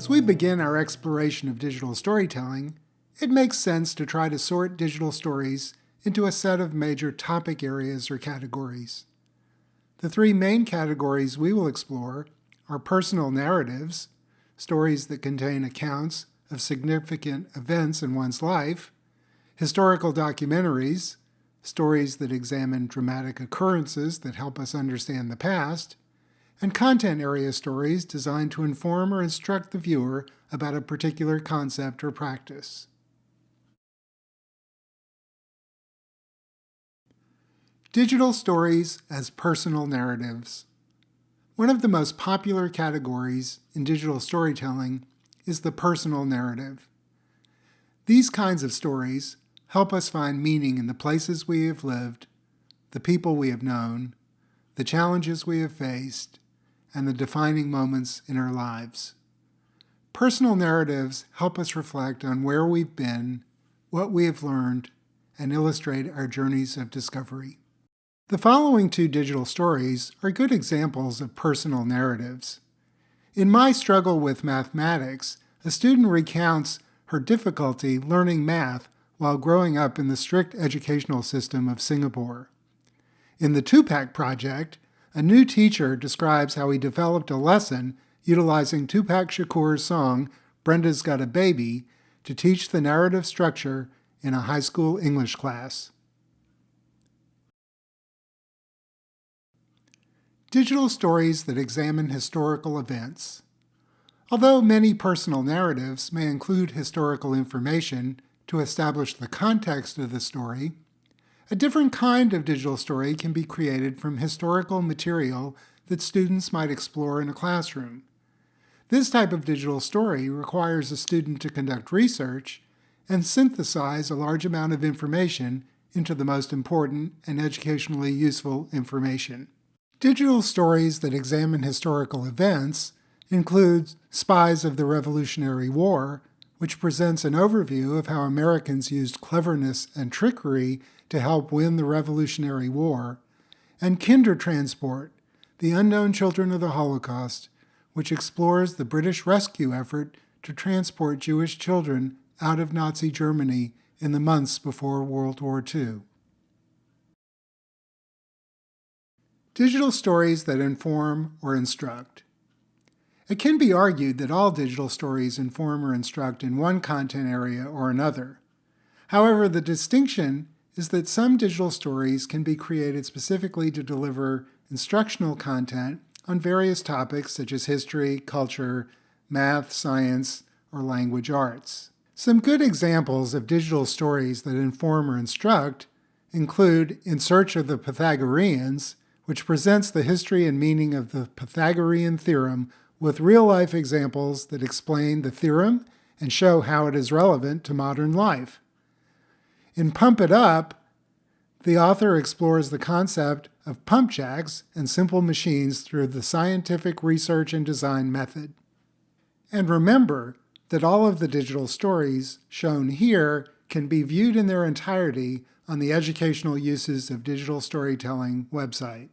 As we begin our exploration of digital storytelling, it makes sense to try to sort digital stories into a set of major topic areas or categories. The three main categories we will explore are personal narratives, stories that contain accounts of significant events in one's life, historical documentaries, stories that examine dramatic occurrences that help us understand the past, and content area stories designed to inform or instruct the viewer about a particular concept or practice. Digital stories as personal narratives. One of the most popular categories in digital storytelling is the personal narrative. These kinds of stories help us find meaning in the places we have lived, the people we have known, the challenges we have faced, and the defining moments in our lives. Personal narratives help us reflect on where we've been, what we have learned, and illustrate our journeys of discovery. The following two digital stories are good examples of personal narratives. In My Struggle with Mathematics, a student recounts her difficulty learning math while growing up in the strict educational system of Singapore. In the Tupac Project, a new teacher describes how he developed a lesson utilizing Tupac Shakur's song, Brenda's Got a Baby, to teach the narrative structure in a high school English class. Digital stories that examine historical events. Although many personal narratives may include historical information to establish the context of the story, a different kind of digital story can be created from historical material that students might explore in a classroom. This type of digital story requires a student to conduct research and synthesize a large amount of information into the most important and educationally useful information. Digital stories that examine historical events include Spies of the Revolutionary War, which presents an overview of how Americans used cleverness and trickery to help win the Revolutionary War, and Kindertransport, The Unknown Children of the Holocaust, which explores the British rescue effort to transport Jewish children out of Nazi Germany in the months before World War II. Digital stories that inform or instruct. It can be argued that all digital stories inform or instruct in one content area or another. However, the distinction is that some digital stories can be created specifically to deliver instructional content on various topics such as history, culture, math, science, or language arts. Some good examples of digital stories that inform or instruct include In Search of the Pythagoreans, which presents the history and meaning of the Pythagorean theorem with real-life examples that explain the theorem and show how it is relevant to modern life. In Pump It Up, the author explores the concept of pump jacks and simple machines through the scientific research and design method. And remember that all of the digital stories shown here can be viewed in their entirety on the Educational Uses of Digital Storytelling website.